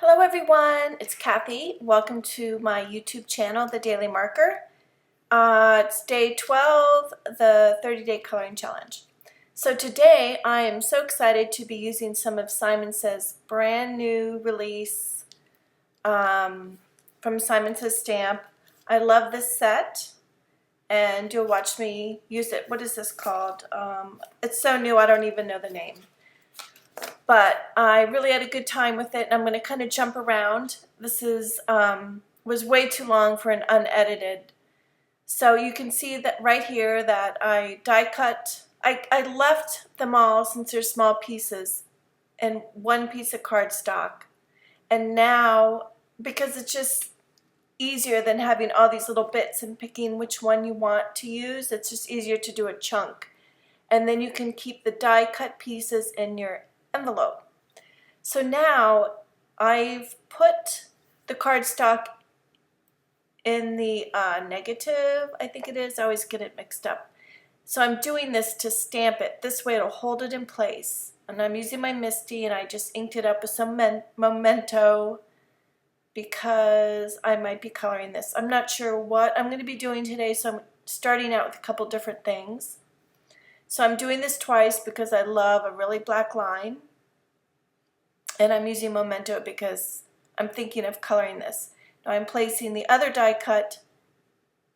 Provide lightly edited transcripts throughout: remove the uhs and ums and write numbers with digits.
Hello everyone, it's Kathy. Welcome to my YouTube channel, The Daily Marker. It's day 12, the 30-day coloring challenge. So today I am so excited to be using some of Simon Says brand new release from Simon Says Stamp. I love this set and you'll watch me use it. What is this called? It's so new I don't even know the name. But I really had a good time with it, and I'm going to kind of jump around. This was way too long for an unedited. So you can see that right here that I die cut. I left them all, since they're small pieces, in one piece of cardstock. And now, because it's just easier than having all these little bits and picking which one you want to use, it's just easier to do a chunk. And then you can keep the die cut pieces in your envelope. So now I've put the cardstock in the negative, I think it is. I always get it mixed up. So I'm doing this to stamp it. This way it'll hold it in place. And I'm using my Misty, and I just inked it up with some Memento because I might be coloring this. I'm not sure what I'm going to be doing today, so I'm starting out with a couple different things. So I'm doing this twice because I love a really black line. And I'm using Memento because I'm thinking of coloring this. Now I'm placing the other die cut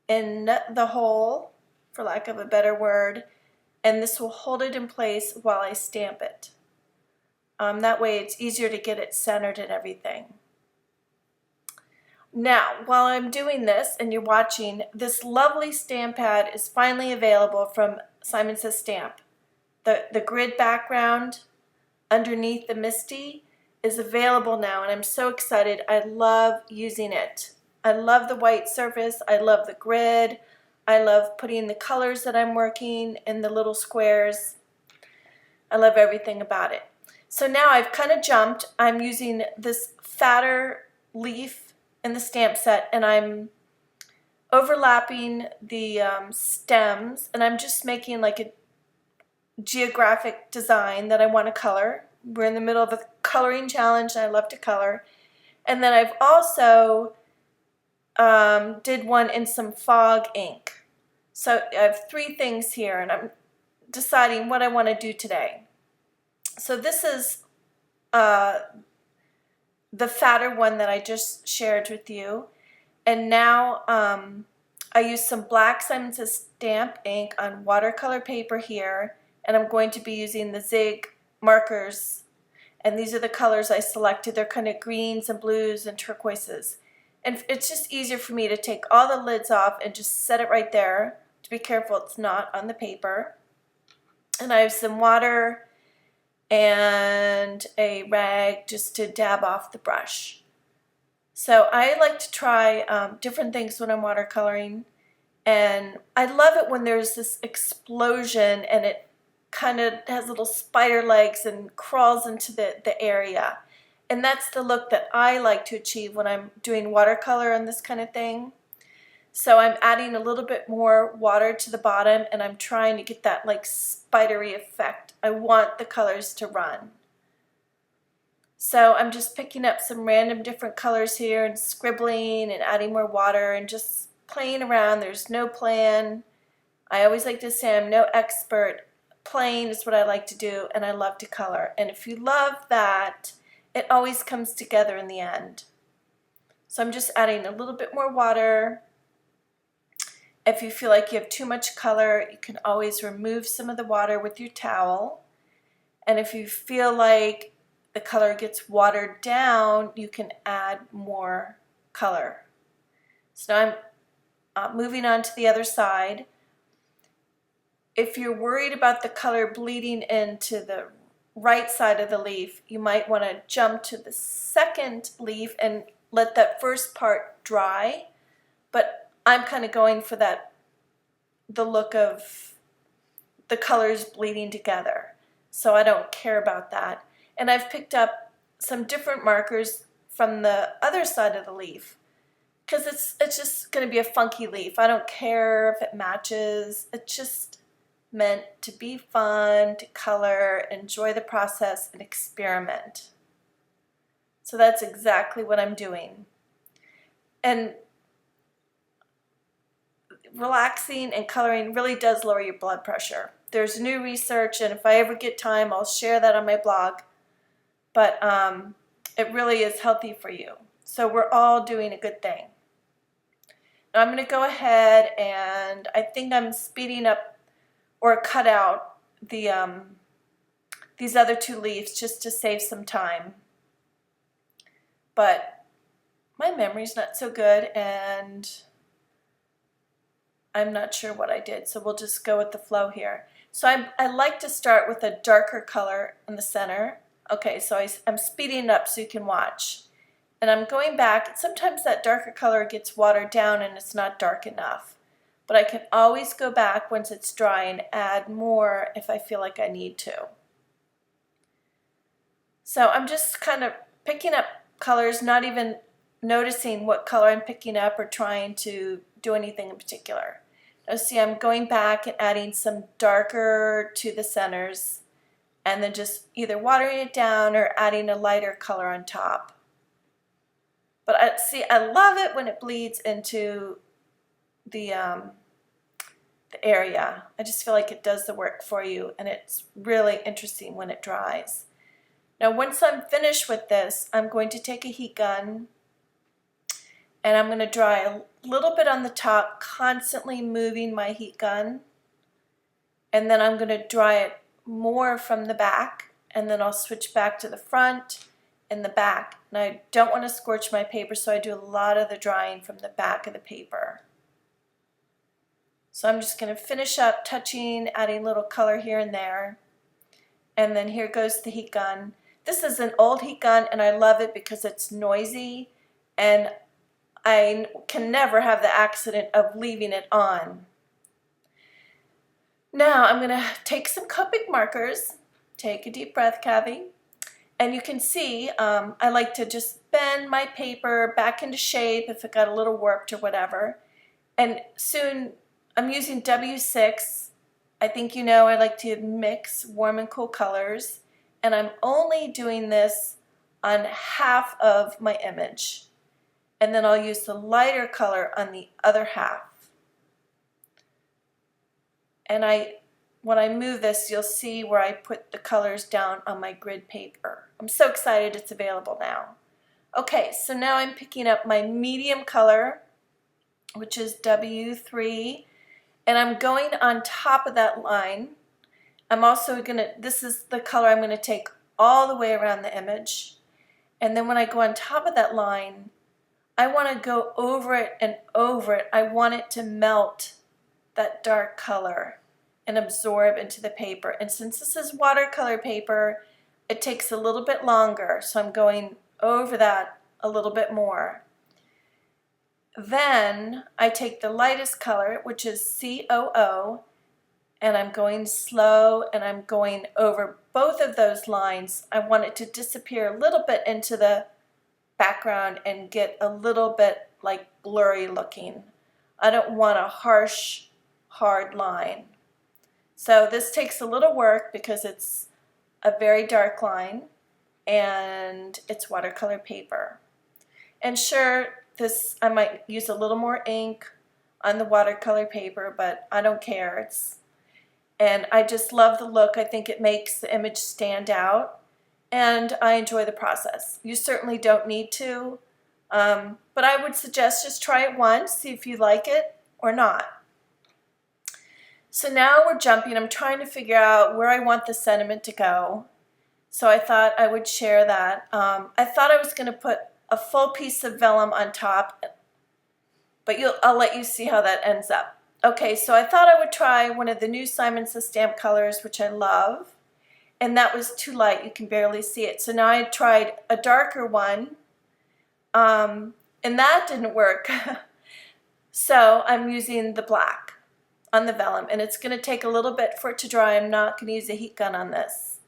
in the hole, for lack of a better word, and this will hold it in place while I stamp it. That way it's easier to get it centered and everything. Now, while I'm doing this and you're watching, this lovely stamp pad is finally available from Simon Says Stamp. The grid background underneath the Misty is available now, and I'm so excited. I love using it. I love the white surface. I love the grid. I love putting the colors that I'm working in the little squares. I love everything about it. So now I've kind of jumped. I'm using this fatter leaf in the stamp set, and I'm overlapping the stems, and I'm just making like a geographic design that I want to color. We're in the middle of a coloring challenge, and I love to color. And then I've also did one in some fog ink. So I have three things here, and I'm deciding what I want to do today. So this is the fatter one that I just shared with you. And now I use some black Simon Says Stamp ink on watercolor paper here, and I'm going to be using the Zig markers, and these are the colors I selected. They're kind of greens and blues and turquoises, and it's just easier for me to take all the lids off and just set it right there. To be careful it's not on the paper. And I have some water and a rag just to dab off the brush. So I like to try different things when I'm watercoloring, and I love it when there's this explosion and it kind of has little spider legs and crawls into the area. And that's the look that I like to achieve when I'm doing watercolor and this kind of thing. So I'm adding a little bit more water to the bottom, and I'm trying to get that like spidery effect. I want the colors to run. So I'm just picking up some random different colors here and scribbling and adding more water and just playing around. There's no plan. I always like to say I'm no expert. Playing is what I like to do, and I love to color. And if you love that, it always comes together in the end. So I'm just adding a little bit more water. If you feel like you have too much color, you can always remove some of the water with your towel. And if you feel like the color gets watered down, you can add more color. So now I'm moving on to the other side. If you're worried about the color bleeding into the right side of the leaf, you might want to jump to the second leaf and let that first part dry. But I'm kind of going for the look of the colors bleeding together. So I don't care about that. And I've picked up some different markers from the other side of the leaf because it's just going to be a funky leaf. I don't care if it matches. It's just meant to be fun, to color, enjoy the process, and experiment. So that's exactly what I'm doing. And relaxing and coloring really does lower your blood pressure. There's new research, and if I ever get time, I'll share that on my blog. But it really is healthy for you. So we're all doing a good thing. Now I'm going to go ahead and I think I'm speeding up or cut out the these other two leaves just to save some time. But my memory's not so good and I'm not sure what I did, so we'll just go with the flow here. So I like to start with a darker color in the center. Okay, so I'm speeding it up so you can watch. And I'm going back. Sometimes that darker color gets watered down and it's not dark enough. But I can always go back once it's dry and add more if I feel like I need to. So I'm just kind of picking up colors, not even noticing what color I'm picking up or trying to do anything in particular. Now see, I'm going back and adding some darker to the centers and then just either watering it down or adding a lighter color on top. But I love it when it bleeds into the area. I just feel like it does the work for you, and it's really interesting when it dries. Now once I'm finished with this, I'm going to take a heat gun and I'm going to dry a little bit on the top, constantly moving my heat gun, and then I'm going to dry it more from the back, and then I'll switch back to the front and the back. And I don't want to scorch my paper, so I do a lot of the drying from the back of the paper. So I'm just going to finish up touching, adding a little color here and there. And then here goes the heat gun. This is an old heat gun and I love it because it's noisy and I can never have the accident of leaving it on. Now I'm going to take some Copic markers. Take a deep breath, Kathy. And you can see I like to just bend my paper back into shape if it got a little warped or whatever. And soon I'm using W6. I think you know I like to mix warm and cool colors. And I'm only doing this on half of my image. And then I'll use the lighter color on the other half. And when I move this, you'll see where I put the colors down on my grid paper. I'm so excited it's available now. Okay, so now I'm picking up my medium color, which is W3, and I'm going on top of that line. I'm also this is the color I'm going to take all the way around the image. And then when I go on top of that line, I want to go over it and over it. I want it to melt that dark color and absorb into the paper. And since this is watercolor paper, it takes a little bit longer. So I'm going over that a little bit more. Then I take the lightest color, which is COO, and I'm going slow and I'm going over both of those lines. I want it to disappear a little bit into the background and get a little bit like blurry looking. I don't want a harsh, hard line. So this takes a little work because it's a very dark line and it's watercolor paper. And sure, I might use a little more ink on the watercolor paper, but I don't care. And I just love the look. I think it makes the image stand out, and I enjoy the process. You certainly don't need to, but I would suggest just try it once, see if you like it or not. So now we're jumping. I'm trying to figure out where I want the sentiment to go. So I thought I would share that. I thought I was going to put a full piece of vellum on top, but I'll let you see how that ends up. Okay, so I thought I would try one of the new Simon Says stamp colors, which I love, and that was too light. You can barely see it. So now I tried a darker one, and that didn't work. So I'm using the black on the vellum, and it's going to take a little bit for it to dry. I'm not going to use a heat gun on this.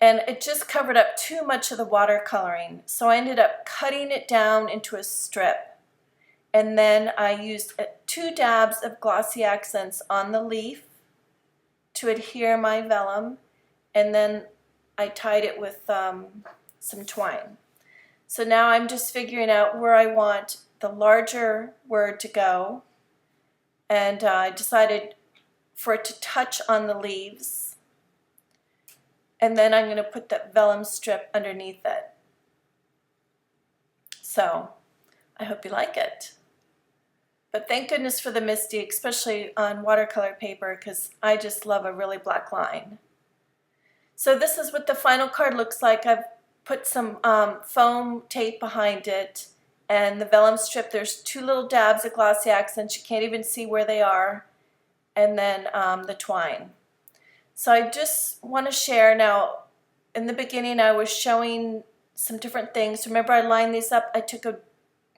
And it just covered up too much of the watercoloring, so I ended up cutting it down into a strip. And then I used 2 dabs of glossy accents on the leaf to adhere my vellum, and then I tied it with some twine. So now I'm just figuring out where I want the larger word to go, and I decided for it to touch on the leaves, and then I'm going to put the vellum strip underneath it. So I hope you like it. But thank goodness for the Misty, especially on watercolor paper, because I just love a really black line. So this is what the final card looks like. I've put some foam tape behind it, and the vellum strip, there's 2 little dabs of glossy accents. You can't even see where they are, and then the twine. So I just want to share now, in the beginning I was showing some different things. Remember, I lined these up. I took a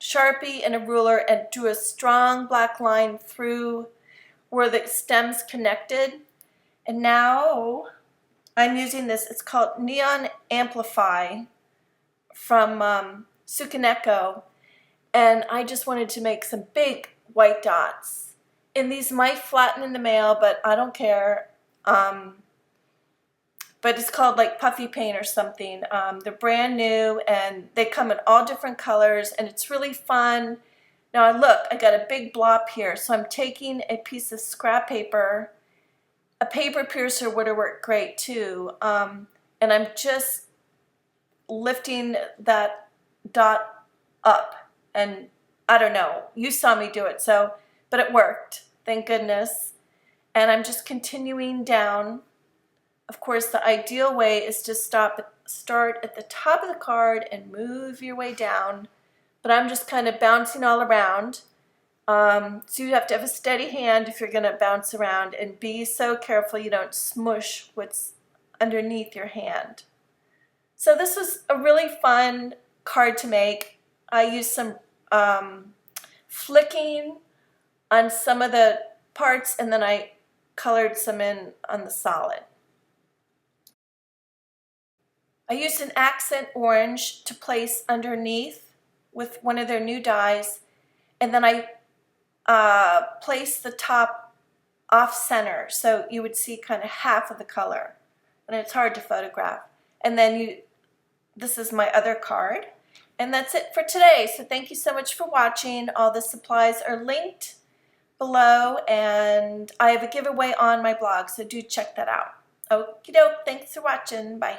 Sharpie and a ruler and drew a strong black line through where the stems connected. And now I'm using this. It's called Neon Amplify from Sukaneko. And I just wanted to make some big white dots. And these might flatten in the mail, but I don't care. But it's called like puffy paint or something. They're brand new and they come in all different colors, and it's really fun. Now look, I got a big blob here, so I'm taking a piece of scrap paper. A paper piercer would have worked great too, and I'm just lifting that dot up, and I don't know, you saw me do it, but it worked, thank goodness. And I'm just continuing down. Of course, the ideal way is to start at the top of the card and move your way down, but I'm just kind of bouncing all around. So you have to have a steady hand if you're going to bounce around, and be so careful you don't smush what's underneath your hand. So this was a really fun card to make. I used some flicking on some of the parts, and then I colored some in on the solid. I used an accent orange to place underneath with one of their new dies, and then I placed the top off center so you would see kind of half of the color, and it's hard to photograph. And then this is my other card, and that's it for today. So thank you so much for watching. All the supplies are linked below, and I have a giveaway on my blog, so do check that out. Okie doke, thanks for watching, bye.